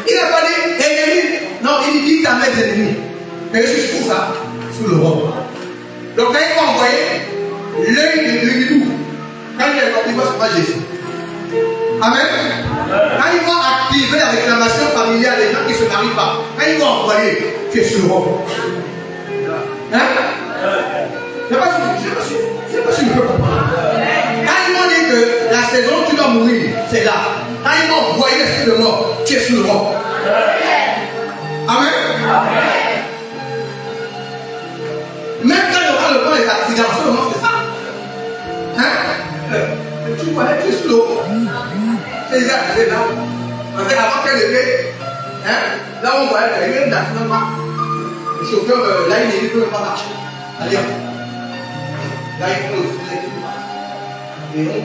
Il n'a pas dit ennemi. Non, il dit ta mes ennemis. Mais je suis sous ça, sous le roc. Donc quand il va envoyer l'œil de l'ennemi, quand Quand il est sorti, c'est pas Jésus. Amen. Quand ils vont activer la réclamation familiale, les gens qui ne se marient pas, quand ils vont envoyer, tu es sur le roi. Hein? Je ne sais pas si je peux comprendre. Quand ils m'ont dit que la saison où tu vas mourir, c'est là. Quand ils m'ont envoyé l'esprit de mort, tu es sur le roi. Amen. Même quand il y aura le temps des accidents, c'est ça. Hein? Tu vois, tu es sur le roi. C'est déjà arrivé là. En fait, avant qu'elle était, hein, là on voyait, il y avait un accident. Le chauffeur, là il ne peut pas marcher. Allez, là il peut aussi. Et on.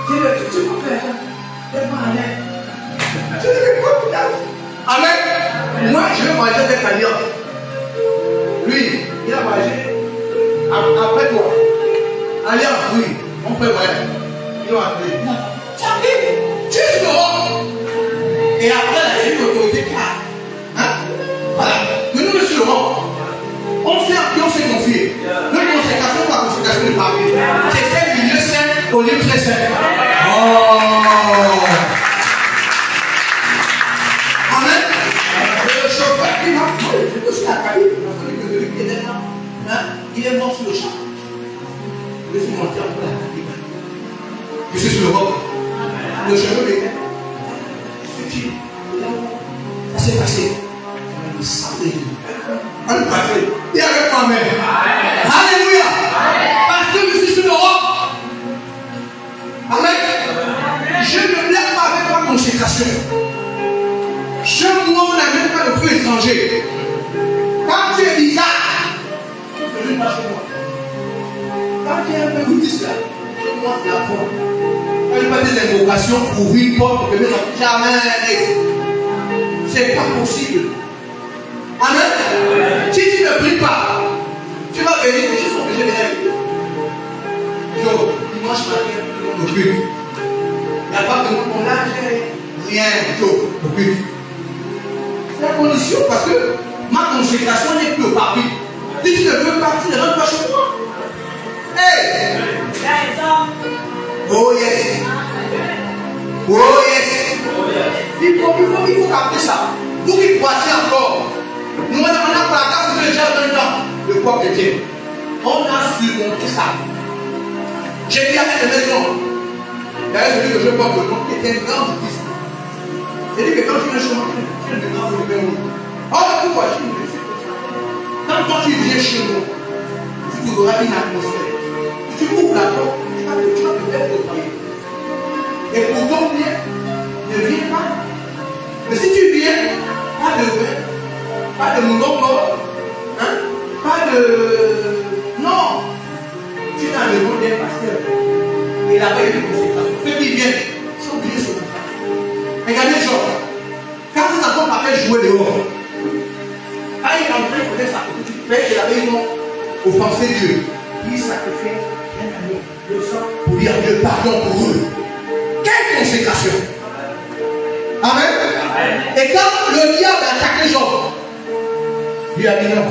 Tu peux faire ça. C'est pas aller. Tu ne peux pas faire ça. Amen. Moi, je vais manger avec Alliance. Lui, il a mangé après toi. Alliance, oui, on peut voir. Ils l'ont appelé. Tu es le roi. Et après, il y a une autorité claire. Hein? Voilà. Que nous, le roi, on sait à qui on s'est confié. Notre consécration, pas consécration de papier. C'est fait du lieu saint au lieu très saint. Oh! Amen. Le chauffeur qui m'a dit, je suis à Cali, il est mort sur le champ. Je suis monté en place. Je suis sur le roc. Le cheveu était. Ça s'est passé. Il sentait. On est passé. Et avec moi-même. Alléluia. Parce que je suis sur le roc. Amen. Je ne lève pas avec ma consécration. Chez moi, on n'a même pas de feu étranger. Quand tu es bizarre, je ne pas chez moi. Quand tu es un peu goûtiste là, chez moi, c'est la foi. Quand il n'y a pas des invocations pour ouvrir une porte, que jamais. C'est pas possible. Amen. Si tu ne pries pas, tu vas venir, les choses sont obligées de venir. Yo, dimanche matin, on ne prie. Il n'y a pas de mon âge, rien. Yo, on prie. C'est la condition parce que ma consécration n'est plus au papier. Si tu ne veux pas, tu ne rentres pas chez moi. Hey! Oh yes! Oh yes! Il faut capter ça. Vous qui croissez encore, nous on a pas la carte de déjà maintenant. Le corps chrétien. On a surmonté ça. J'ai dit avec les maisons. D'ailleurs, celui que je porte le nom qui est un grand artiste. C'est-à-dire que quand tu viens chez moi, tu es un grand numéro. Oh, pourquoi je suis quand toi tu viens chez moi, tu auras une atmosphère. Tu ouvres la porte, tu vas te faire prier. Et pour ton bien, ne viens pas. Mais si tu viens, pas de vin, pas de mouton mort, hein? Pas de. Non! Tu es dans le monde d'un pasteur. Et là-bas, il y a une conséquence. Ceux qui viennent sont obligés sur ça. Regardez les gens. Quand vous n'avez pas fait jouer dehors, quand il est en train de connaître sa petite père, il avait offensé Dieu. Il sacrifiait un agneau, le sang, pour dire à Dieu pardon pour eux. Quelle consécration! Amen. Et quand le diable a attaqué Job, lui a dit non.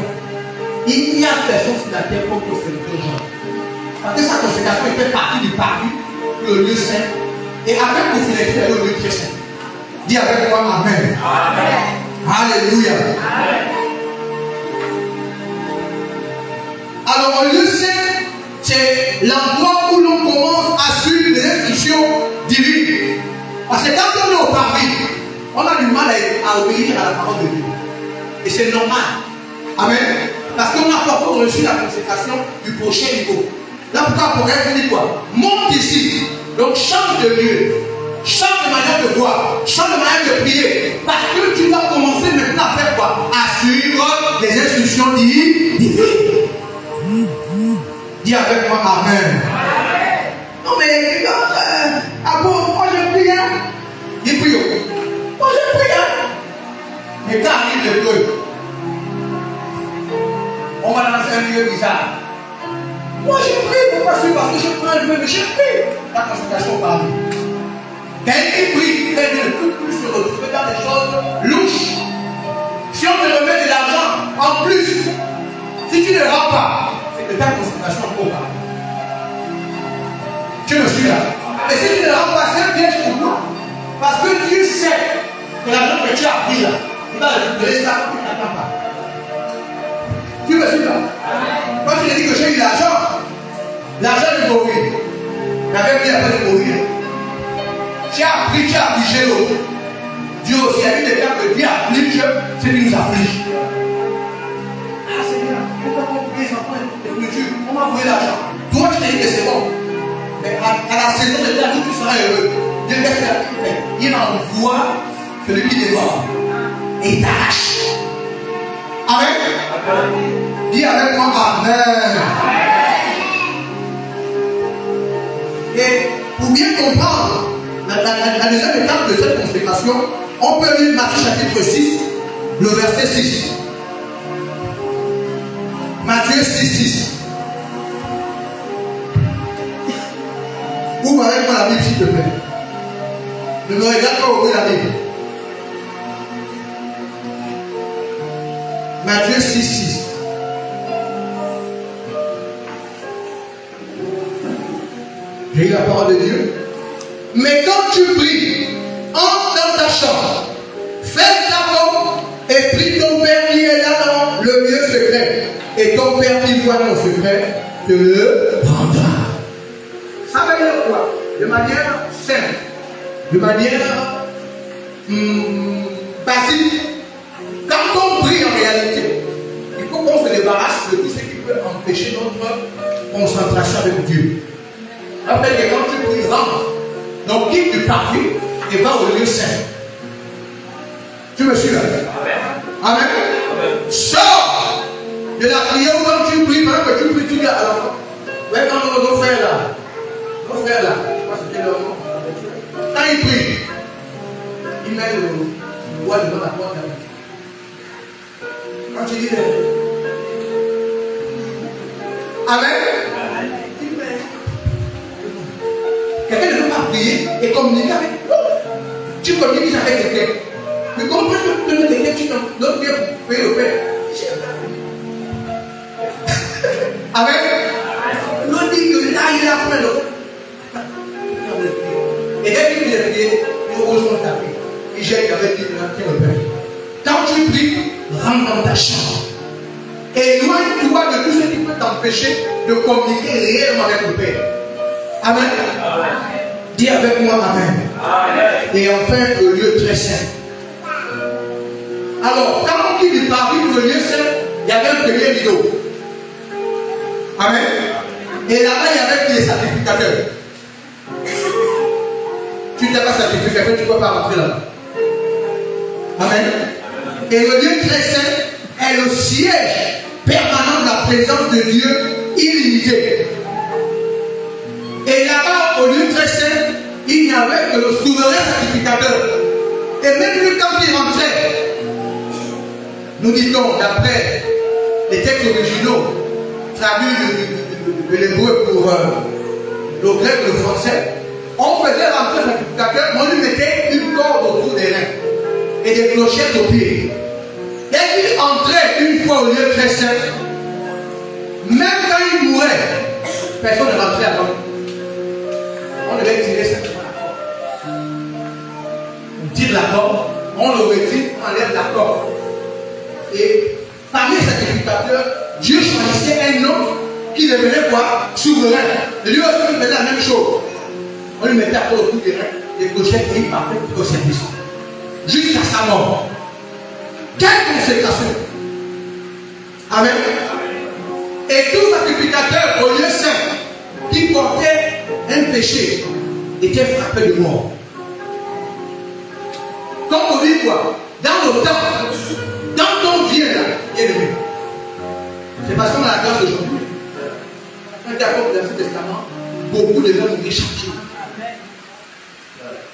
Il n'y a personne sur la terre pour servir Job. Parce que sa consécration était partie du paradis, le lieu saint. Et avec le filet, le lieu très saint. Dis avec moi Amen. Amen. Alléluia. Amen. Alors, le lieu saint, c'est l'endroit où l'on commence à suivre les instructions divines. Parce que quand on est au paradis, on a du mal à obéir à la parole de Dieu. Et c'est normal. Amen. Parce qu'on n'a pas encore reçu la consécration du prochain niveau. Là, pourquoi pour elle dit quoi? Monte ici. Donc change de lieu. Change de manière de voir. Change de manière de prier. Parce que tu vas commencer maintenant à faire quoi? À suivre les instructions divines. Dis avec moi Amen. Non mais moi je prie. Il prie. Moi je prie. Mais quand arrive le Dieu, on va dans un lieu bizarre. Moi je prie, pourquoi c'est parce que je prends un peu, mais je prie. La consultation parle. Quelqu'un qui prie, il ne peut plus se retrouver dans des choses louches. Si on te remet de l'argent en plus, si tu ne rends pas, c'est que ta consultation encore pas. Et si tu ne rends pas, c'est un piège pour toi. Parce que Dieu sait que l'argent que tu as pris là, il va récupérer ça, tu n'attends pas. Tu me suis là? Quand tu dis que j'ai eu l'argent du mourir. J'avais pris après de mourir. Tu as appris, tu as affligé l'autre. Dieu aussi a eu des cas que Dieu afflige, c'est qu'il nous afflige. Ah Seigneur, pourquoi on paye les enfants de nourriture? On m'a volé l'argent. Toi tu t'es dit que c'est bon. Mais à la saison de ta vie, tu seras heureux. Dieu laisse faire. Il envoie celui qui dévore. Et il t'arrache. Amen. Dis avec moi Amen. Et pour bien comprendre la deuxième étape de cette consécration, on peut lire Matthieu chapitre 6, le verset 6. Matthieu 6, 6. Ouvre avec moi la Bible s'il te plaît. Ne me regarde pas ouvrir la Bible. Matthieu 6, 6. J'ai eu la parole de Dieu. Mais quand tu pries, entre dans ta chambre, ferme ta porte et prie ton Père qui est là dans le lieu secret. Et ton Père qui voit dans le secret te le rendra. Ça veut dire quoi? De manière simple, de manière basique. Quand on prie en réalité, il faut qu'on se débarrasse de tout ce qui peut empêcher notre concentration avec Dieu. Rappelle que quand tu pries, rentre. Donc quitte du parvis et va au lieu saint. Tu me suis là? Amen. Amen. Sors de la prière quand tu pries, pendant que tu pries, tu dis alors. Ouais, quand nos frères là, je sais pas c'était leur nom. Quand ils prient, ils mettent le doigt devant la porte. Quand tu dis Amen. Quelqu'un ne peut pas prier et communiquer avec vous. Tu communiques avec quelqu'un. Mais comment tu peux donner quelqu'un, tu donnes Dieu pour payer le Père? Amen. L'on dit que là, il a fait le. Et dès qu'il est prié, il rejoint ta vie. Il jette avec lui le Père. Quand tu pries, rentre dans ta chambre. Éloigne-toi de tout ce qui peut t'empêcher de communiquer réellement avec le Père. Amen. Amen. Dis avec moi Amen. Amen. Et enfin, le lieu très saint. Alors, quand on dit du parvis pour le lieu saint, il y avait un premier rideau. Amen. Et là-bas, il y avait des sacrificateurs. Tu n'es pas sacrificateur, tu ne peux pas rentrer là-bas. Amen. Et le lieu très saint est le siège permanent de la présence de Dieu illimité. Et là-bas, au lieu très saint, il n'y avait que le souverain sacrificateur. Et même lui, quand il rentrait, nous dit-on, d'après les textes originaux, traduits de l'hébreu pour le grec, le français, on faisait rentrer le sacrificateur, on lui mettait une corde autour des reins et des clochettes aux pieds. Dès qu'il entrait une fois au lieu très saint, même quand il mourait, personne ne rentrait avant. On devait tirer simplement la corde. On tire la corde, on le retire, on enlève la corde. Et parmi les sacrificateurs, Dieu choisissait un homme qui devenait quoi? Souverain. Et lui aussi il faisait la même chose. On lui mettait à corde autour des reins, des clochettes et il partait au service. Jusqu'à sa mort. Quelle consécration! Amen. Et tout sacrificateur au lieu saint qui portait un péché était frappé de mort. Comme on dit quoi? Dans le temps, quand on vient là, bien-aimé, c'est parce qu'on a la grâce d'aujourd'hui. Quand il y a dans l'Ancien Testament, beaucoup de gens ont été chaque jour.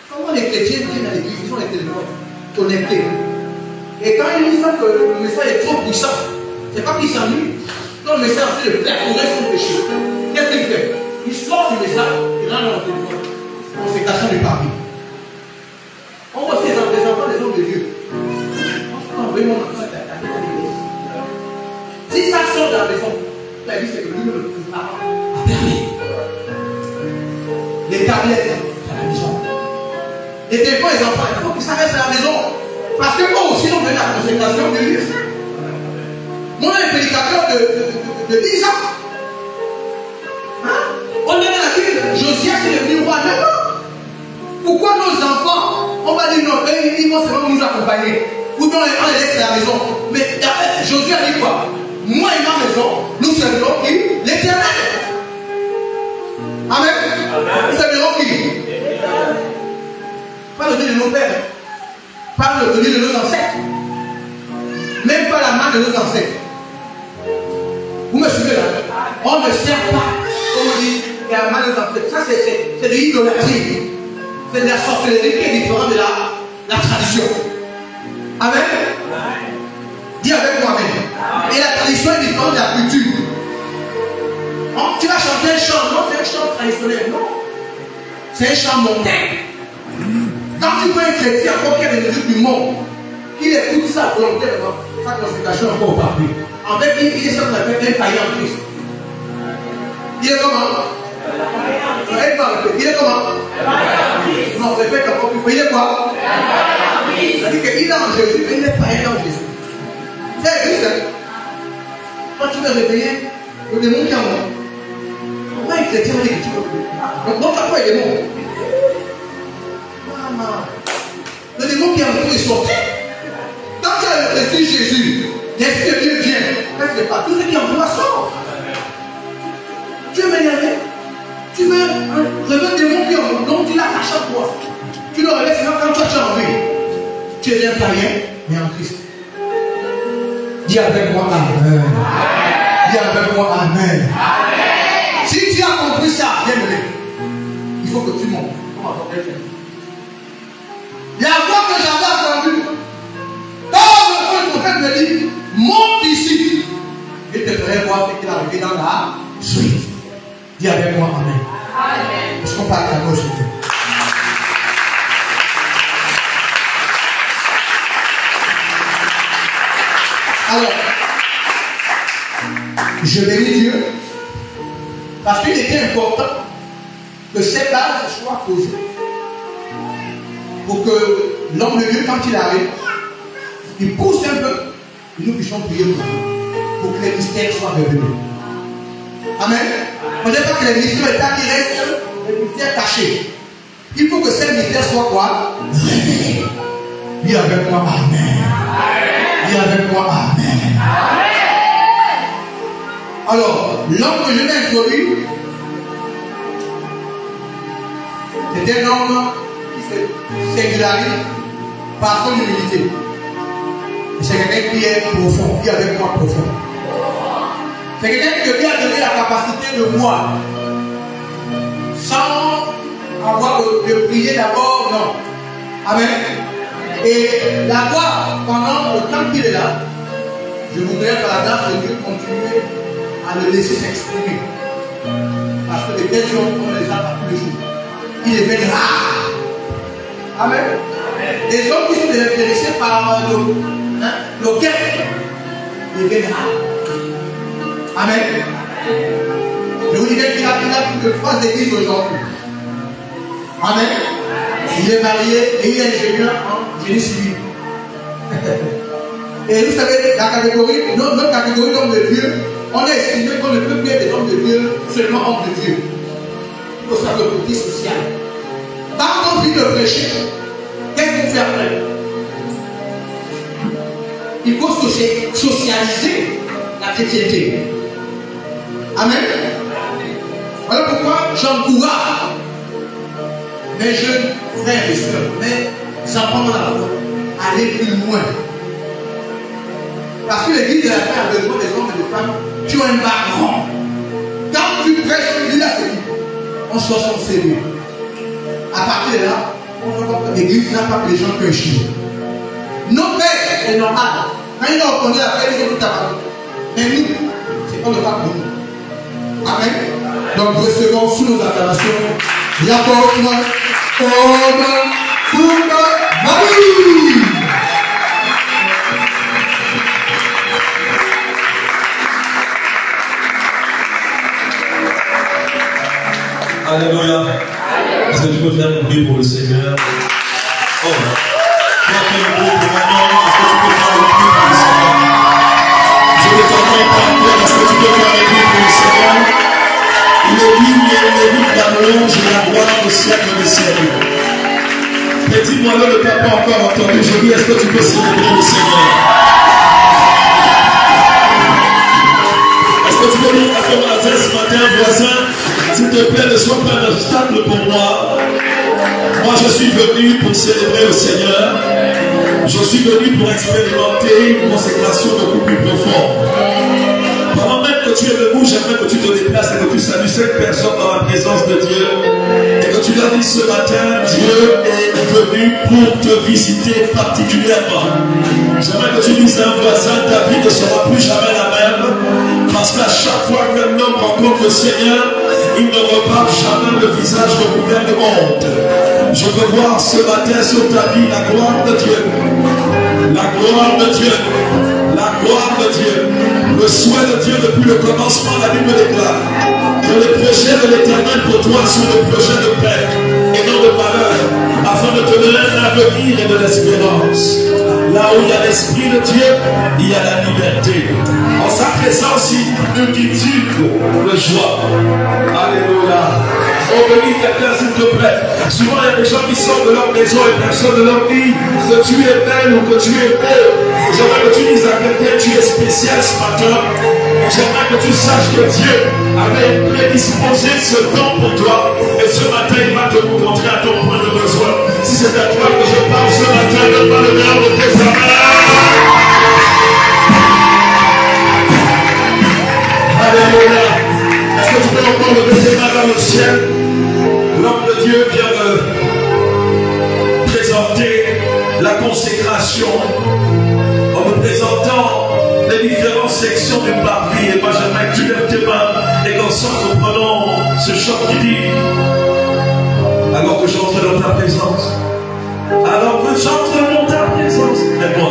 Comment les chrétiens viennent à l'église? Ils ont les téléphones connectés. Et quand ils disent que le message est trop puissant, c'est pas qu'ils s'ennuient. Quand le message fait de perforer son péché, qu'est-ce qu'il fait? Il sort du message, il rentre dans le téléphone. Consécration du parvis. On voit ces enfants, des hommes de Dieu. On veut mon enfant à l'église. Si ça sort de la maison, la vie c'est que lui ne le trouve pas. Les les tablettes à la maison. Les téléphones, les enfants, il faut que ça reste à la maison. Parce que moi aussi, on met la consécration de l'île. Moi, un prédicateur de 10 ans. Hein? On est dans la ville. Josias, c'est devenu roi 9 ans. Pourquoi nos enfants, on va dire non, ils vont seulement nous accompagner. Ou bien on les laisse à la maison. Mais Josué a dit quoi? Moi et ma maison, nous servirons qui? L'Éternel. Amen. Nous servirons qui? Pas le Dieu de nos pères. Pas le Dieu de nos ancêtres. Même pas la main de nos ancêtres. Vous me suivez là? On ne sert pas, comme on dit, la main de nos ancêtres. Ça, c'est de l'idolâtrie. C'est de la sorcellerie qui est différente de la tradition. Amen. Dis avec moi, amen. Et la tradition est différente de la culture. Tu vas chanter un chant, non, c'est un chant traditionnel, non. C'est un chant mondain. Quand tu vois un chrétien, combien de musique du monde, il écoute ça volontairement, sa consultation encore au papier. En fait, il est ce qu'on appelle un païen en Christ. Il est comment? Il est comment? Non, répète encore plus. Il est quoi? C'est-à-dire qu'il est en Jésus, mais il n'est pas en Jésus. C'est Christ. Quand tu veux réveiller le démon qui est en moi, pourquoi un chrétien dit que tu veux? Donc, pourquoi il est démon? Le démon qui est en toi est sorti. Quand tu as le Christ Jésus, l'Esprit de Dieu vient. Qu'est-ce que pas? Tout ce qui est en toi sort. Tu veux m'énerver? Tu veux un démon qui est en toi, donc tu l'attaches à toi. Tu le relèves sinon quand toi tu as envie. Tu es un païen, mais en Christ. Dis avec moi Amen. Dis avec moi Amen. Si tu as compris ça, bien-aimé, il faut que tu montes. La voix que j'avais entendue, quand le prophète me dit, monte ici, je te ferai voir ce qu'il est arrivé dans la suite. Dis avec moi Amen. Amen. Est-ce qu'on parle à nous aujourd'hui? Alors, je bénis Dieu parce qu'il était important que ces bases soient posées pour que l'homme de Dieu, quand il arrive, il pousse un peu et nous puissions prier pour que les mystères soient révélés. Amen. On ne dit pas que les mystères état qui restent, les mystères cachés. Il faut que ces mystères soient quoi? Révélés. Dis avec moi Amen. Dis avec moi Amen. Alors, l'homme que je vais introduire, c'est un homme qui se singularise par son humilité. C'est quelqu'un qui est profond, qui est avec moi profond. C'est quelqu'un qui lui a donné la capacité de voir sans avoir de prier d'abord, non. Amen. Et la voix, pendant le temps qu'il est là, je voudrais par la grâce de Dieu continuer à le laisser s'exprimer. Parce que les belles gens, on les a pas tous les jours. Il est bien rare. Amen. Les hommes qui sont intéressés par le cœur, il est bien rare. Amen. Je vous dirais qu'il a plus de 3 églises aujourd'hui. Amen. Il est marié et il est ingénieur en génie civil. Et vous savez, notre catégorie d'hommes de Dieu, on est estimé qu'on ne peut plus être des hommes de Dieu, seulement hommes de Dieu. Il faut savoir le côté social. Quand on vit de prêcher, qu'est-ce qu'on fait après? Il faut socialiser la chrétienté. Amen. Voilà pourquoi j'encourage mes jeunes frères et sœurs, mes enfants de la foi, à aller plus loin. Parce que l'église de la paix a besoin des hommes et des femmes qui ont un background. Quand tu prêches, lui a fait, on sort son CV. À partir de là, on voit que l'église n'a pas que les gens peuvent chier. Nos pères, c'est normal. Quand ils ont reconnu la paix, ils ont tout apparu. Mais nous, c'est pas le cas pour nous. Amen. Donc recevons sous nos acclamations l'apôtre comme pour Marie. Alléluia. Est-ce que tu peux faire un bruit pour le Seigneur? Oh, tu vas faire un bruit pour maintenant. Est-ce que tu peux faire un bruit pour le Seigneur? Je ne t'entends pas encore. Est-ce que tu peux faire un bruit pour le Seigneur? Il est digne et il mérite la louange et la gloire au siècle des siècles. Mais dis-moi, le papa encore entendu. Je dis, est-ce que tu peux célébrer le Seigneur? Est-ce que tu peux dire à ton voisin ce matin, voisin, s'il te plaît, ne sois pas un obstacle pour moi. Moi, je suis venu pour célébrer le Seigneur. Je suis venu pour expérimenter une consécration beaucoup plus profonde. Pendant même que tu es debout, j'aimerais que tu te déplaces et que tu salues cette personne dans la présence de Dieu. Et que tu leur dises ce matin, Dieu est venu pour te visiter particulièrement. J'aimerais que tu dises à un voisin, ta vie ne sera plus jamais la même. Parce qu'à chaque fois qu'un homme rencontre le Seigneur, il ne repart jamais le visage recouvert de honte. Je veux voir ce matin sur ta vie la gloire de Dieu. La gloire de Dieu. La gloire de Dieu. Le souhait de Dieu depuis le commencement, la Bible déclare que le projet de l'Éternel pour toi sont des projets de paix et non de malheur, afin de te donner un avenir et de l'espérance. Là où il y a l'Esprit de Dieu, il y a la liberté. En sa présence, il y a une multitude de joie. Alléluia. Oh, bénis quelqu'un, s'il te plaît. Souvent, il y a des gens qui sortent de leur maison et personne ne leur dit que tu es belle ou que tu es beau. J'aimerais que tu dises à quelqu'un, tu es spécial ce matin. J'aimerais que tu saches que Dieu avait prédisposé ce temps pour toi. Et ce matin, il va te rencontrer à ton point de besoin. Si c'est à toi que je parle ce matin, donne-moi le meilleur de tes amants. Alléluia. Est-ce que tu peux encore lever tes mains dans le ciel? L'homme de Dieu vient de présenter la consécration en nous présentant les différentes sections du parvis. Et moi j'aimerais que tu lèves tes mains et qu'ensemble nous prenons ce chant qui dit: alors que j'entre dans ta présence, alors que j'entre dans ta présence, aide-moi.